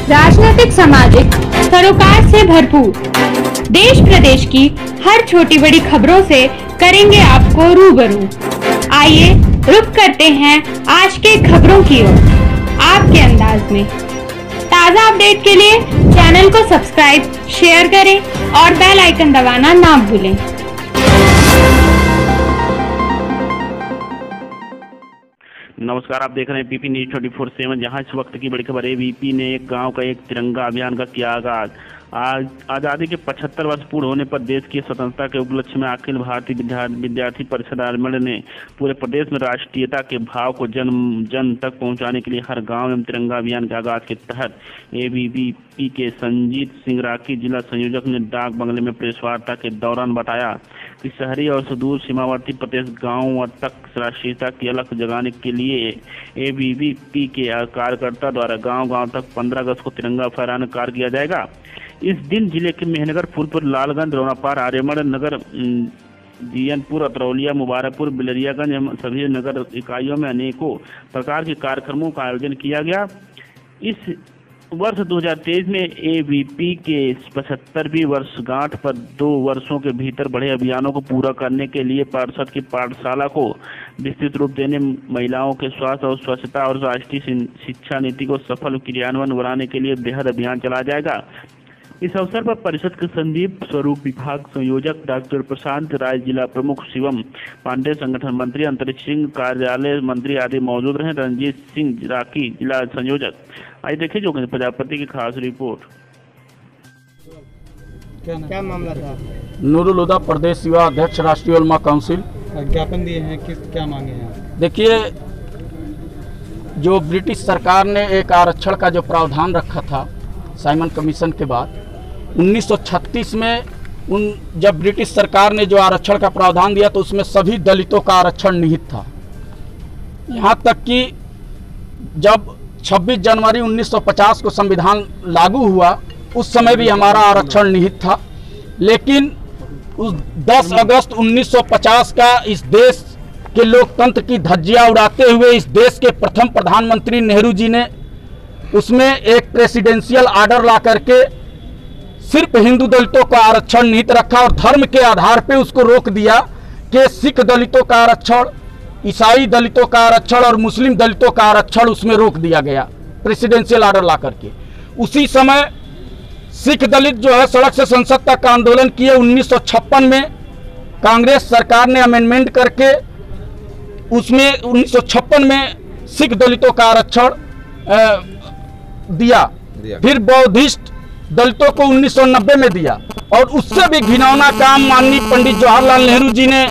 राजनीतिक सामाजिक सरोकार से भरपूर देश प्रदेश की हर छोटी बड़ी खबरों से करेंगे आपको रूबरू। आइए रुक करते हैं आज के खबरों की ओर आपके अंदाज में। ताज़ा अपडेट के लिए चैनल को सब्सक्राइब, शेयर करें और बेल आइकन दबाना ना भूलें। नमस्कार, आप देख रहे हैं पीपी न्यूज 24/7। जहां इस वक्त की बड़ी खबर है, एबीपी ने एक गांव का एक तिरंगा अभियान का किया आगाज। आज आज़ादी के 75 वर्ष पूर्ण होने पर देश की स्वतंत्रता के उपलक्ष्य में अखिल भारतीय विद्यार्थी परिषद आरमंड ने पूरे प्रदेश में राष्ट्रीयता के भाव को जन जन तक पहुंचाने के लिए हर गांव में तिरंगा अभियान के आगाज के तहत एबीवीपी के संजीत सिंह राठी जिला संयोजक ने डाक बंगले में प्रेस वार्ता के दौरान बताया कि शहरी और सुदूर सीमावर्ती प्रदेश गाँव तक राष्ट्रीयता की अलख जगाने के लिए एबीवीपी के कार्यकर्ता द्वारा गाँव तक 15 अगस्त को तिरंगा फहराने का कार्य किया जाएगा। इस दिन जिले के मेहनगर, फूलपुर, लालगंज, रौनापार, आर्यमन नगर, जियनपुर, अतरौलिया, मुबारकपुर, बिलरियागंज सभी नगर इकाइयों में अनेकों प्रकार के कार्यक्रमों का आयोजन किया गया। इस वर्ष 2023 में एबीवीपी के 75वीं वर्षगांठ पर 2 वर्षों के भीतर बड़े अभियानों को पूरा करने के लिए पार्षद की पाठशाला को विस्तृत रूप देने, महिलाओं के स्वास्थ्य और स्वच्छता और राष्ट्रीय शिक्षा नीति को सफल क्रियान्वयन बनाने के लिए बेहद अभियान चलाया जाएगा। इस अवसर पर परिषद के संदीप स्वरूप, विभाग संयोजक डॉक्टर प्रशांत राय, जिला प्रमुख शिवम पांडे, संगठन मंत्री अंतरिक्ष सिंह, कार्यालय मंत्री आदि मौजूद रहे। रणजीत सिंह राठी, जिला संयोजक। आइए देखिए जो प्रजापति की खास रिपोर्ट। क्या मामला था? नूरुल हुदा, प्रदेश युवा अध्यक्ष, राष्ट्रीय उलमा काउंसिल। ज्ञापन दिए हैं, क्या मांगे हैं? देखिए, जो ब्रिटिश सरकार ने एक आरक्षण का जो प्रावधान रखा था साइमन कमीशन के बाद 1936 में जब ब्रिटिश सरकार ने जो आरक्षण का प्रावधान दिया तो उसमें सभी दलितों का आरक्षण निहित था। यहाँ तक कि जब 26 जनवरी 1950 को संविधान लागू हुआ उस समय भी हमारा आरक्षण निहित था। लेकिन उस 10 अगस्त 1950 का इस देश के लोकतंत्र की धज्जियां उड़ाते हुए इस देश के प्रथम प्रधानमंत्री नेहरू जी ने उसमें एक प्रेसिडेंशियल आर्डर ला करके सिर्फ हिंदू दलितों का आरक्षण निहित रखा और धर्म के आधार पे उसको रोक दिया कि सिख दलितों का आरक्षण, ईसाई दलितों का आरक्षण और मुस्लिम दलितों का आरक्षण उसमें रोक दिया गया प्रेसिडेंशियल आर्डर ला करके। उसी समय सिख दलित जो है सड़क से संसद तक का आंदोलन किए। 1956 में कांग्रेस सरकार ने अमेंडमेंट करके उसमें 1956 में सिख दलितों का आरक्षण दिया। फिर बौद्धिस्ट दलितों को 1990 में दिया और उससे भी घिनौना काम माननीय पंडित जवाहरलाल नेहरू जी ने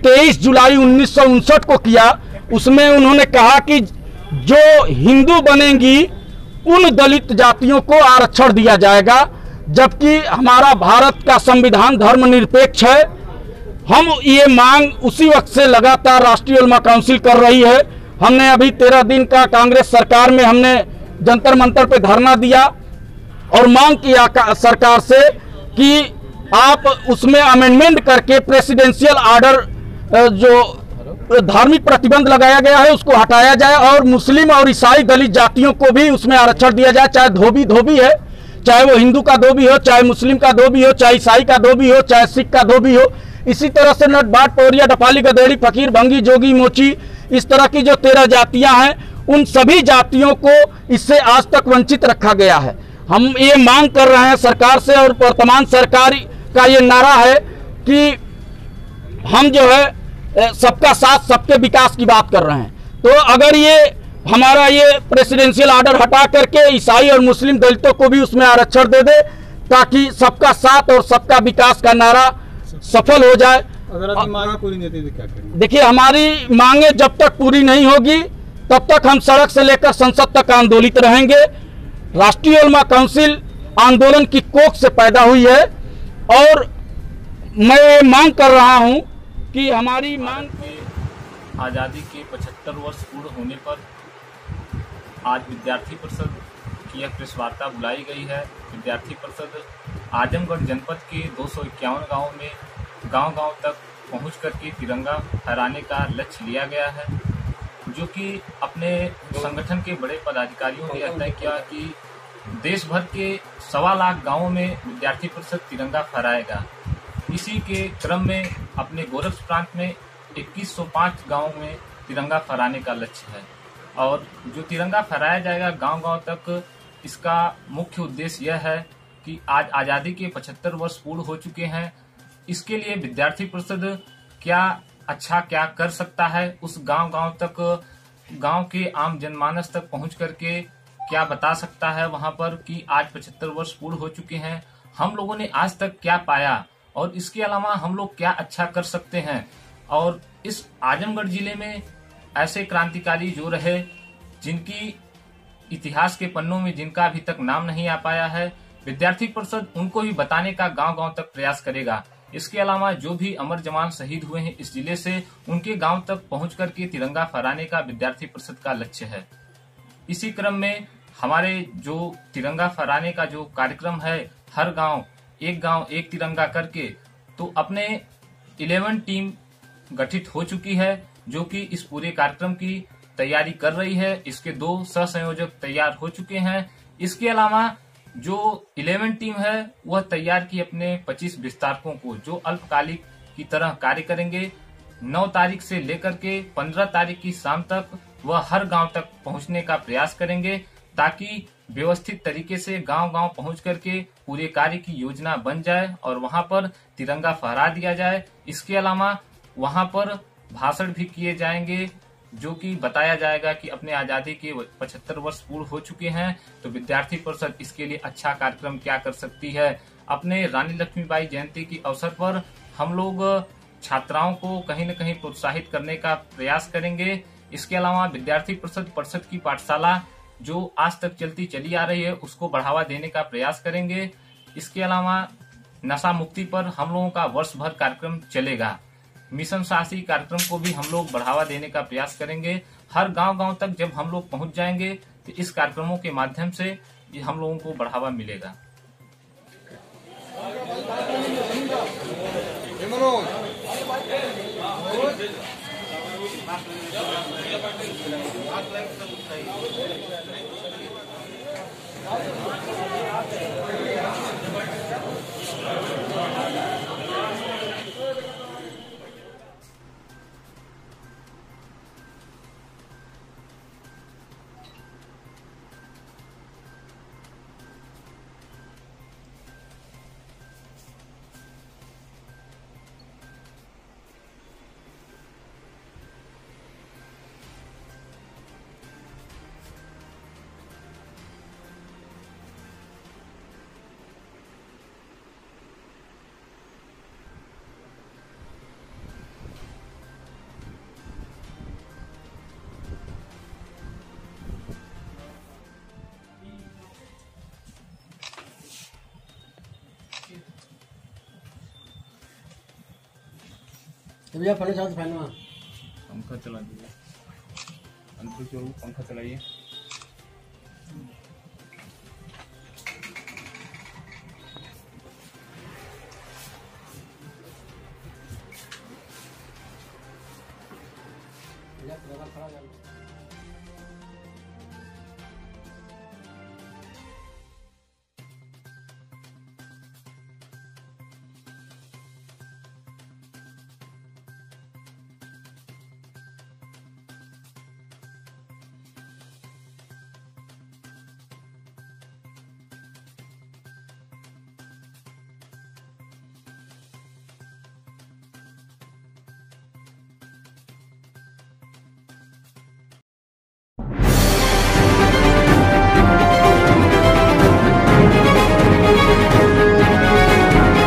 23 जुलाई 1959 को किया। उसमें उन्होंने कहा कि जो हिंदू बनेंगी उन दलित जातियों को आरक्षण दिया जाएगा, जबकि हमारा भारत का संविधान धर्मनिरपेक्ष है। हम ये मांग उसी वक्त से लगातार राष्ट्रीय उलमा काउंसिल कर रही है। हमने अभी 13 दिन का कांग्रेस सरकार में हमने जंतर मंतर पे धरना दिया और मांग किया सरकार से कि आप उसमें अमेंडमेंट करके प्रेसिडेंशियल आर्डर जो धार्मिक प्रतिबंध लगाया गया है उसको हटाया जाए और मुस्लिम और ईसाई दलित जातियों को भी उसमें आरक्षण दिया जाए। चाहे धोबी है, चाहे वो हिंदू का धोबी हो, चाहे मुस्लिम का धोबी हो, चाहे ईसाई का धोबी हो, चाहे सिख का धोबी हो। इसी तरह से नट, बाट, पौरिया, डपाली, गदेड़ी, फकीर, भंगी, जोगी, मोची, इस तरह की जो 13 जातियां हैं उन सभी जातियों को इससे आज तक वंचित रखा गया है। हम ये मांग कर रहे हैं सरकार से और वर्तमान सरकार का ये नारा है कि हम जो है सबका साथ सबके विकास की बात कर रहे हैं। तो अगर ये हमारा ये प्रेसिडेंशियल आर्डर हटा करके ईसाई और मुस्लिम दलितों को भी उसमें आरक्षण दे दे ताकि सबका साथ और सबका विकास का नारा सफल हो जाए। अगर आपकी मांगे पूरी नहीं होती तो क्या करेंगे? देखिए, हमारी मांगे जब तक पूरी नहीं होगी तब तक हम सड़क से लेकर संसद तक आंदोलित रहेंगे। राष्ट्रीय उलमा काउंसिल आंदोलन की कोख से पैदा हुई है और मैं मांग कर रहा हूं कि हमारी मांग आज़ादी के 75 वर्ष पूर्ण होने पर आज विद्यार्थी परिषद की यह प्रेस वार्ता बुलाई गई है। विद्यार्थी परिषद आजमगढ़ जनपद के 251 गाँव में गांव तक पहुंच करके तिरंगा फहराने का लक्ष्य लिया गया है, जो कि अपने संगठन के बड़े पदाधिकारियों ने यह तय किया कि देश भर के 1.25 लाख गांवों में विद्यार्थी परिषद तिरंगा फहराएगा। इसी के क्रम में अपने गोरख प्रांत में 2105 गांवों में तिरंगा फहराने का लक्ष्य है। और जो तिरंगा फहराया जाएगा गांव-गांव तक, इसका मुख्य उद्देश्य यह है कि आज आज़ादी के 75 वर्ष पूर्ण हो चुके हैं। इसके लिए विद्यार्थी परिषद क्या कर सकता है, उस गांव-गांव तक, गांव के आम जनमानस तक पहुंच करके क्या बता सकता है वहां पर कि आज 75 वर्ष पूर्ण हो चुके हैं, हम लोगों ने आज तक क्या पाया और इसके अलावा हम लोग क्या अच्छा कर सकते हैं। और इस आजमगढ़ जिले में ऐसे क्रांतिकारी जो रहे, जिनकी इतिहास के पन्नों में जिनका अभी तक नाम नहीं आ पाया है, विद्यार्थी परिषद उनको भी बताने का गांव-गांव तक प्रयास करेगा। इसके अलावा जो भी अमर जवान शहीद हुए हैं इस जिले से, उनके गांव तक पहुंच करके तिरंगा फहराने का विद्यार्थी परिषद का लक्ष्य है। इसी क्रम में हमारे जो तिरंगा फहराने का जो कार्यक्रम है, हर गांव एक तिरंगा करके, तो अपने 11 टीम गठित हो चुकी है जो कि इस पूरे कार्यक्रम की तैयारी कर रही है। इसके 2 सह संयोजक तैयार हो चुके हैं। इसके अलावा जो 11 टीम है वह तैयार की अपने 25 विस्तारकों को, जो अल्पकालिक की तरह कार्य करेंगे। 9 तारीख से लेकर के 15 तारीख की शाम तक वह हर गांव तक पहुंचने का प्रयास करेंगे, ताकि व्यवस्थित तरीके से गांव-गांव पहुंच करके पूरे कार्य की योजना बन जाए और वहां पर तिरंगा फहरा दिया जाए। इसके अलावा वहां पर भाषण भी किए जाएंगे, जो कि बताया जाएगा कि अपने आजादी के 75 वर्ष पूर्ण हो चुके हैं, तो विद्यार्थी परिषद इसके लिए अच्छा कार्यक्रम क्या कर सकती है। अपने रानी लक्ष्मीबाई जयंती के अवसर पर हम लोग छात्राओं को कहीं न कहीं प्रोत्साहित करने का प्रयास करेंगे। इसके अलावा विद्यार्थी परिषद की पाठशाला जो आज तक चलती चली आ रही है उसको बढ़ावा देने का प्रयास करेंगे। इसके अलावा नशा मुक्ति पर हम लोगों का वर्ष भर कार्यक्रम चलेगा। मिशन साहसी कार्यक्रम को भी हम लोग बढ़ावा देने का प्रयास करेंगे। हर गांव-गांव तक जब हम लोग पहुंच जाएंगे तो इस कार्यक्रमों के माध्यम से हम लोगों को बढ़ावा मिलेगा। भैया पंखा चला दीजिए, पंखा चलाइए।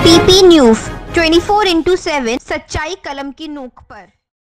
पीपी न्यूज़ 24/7 सच्चाई कलम की नोक पर।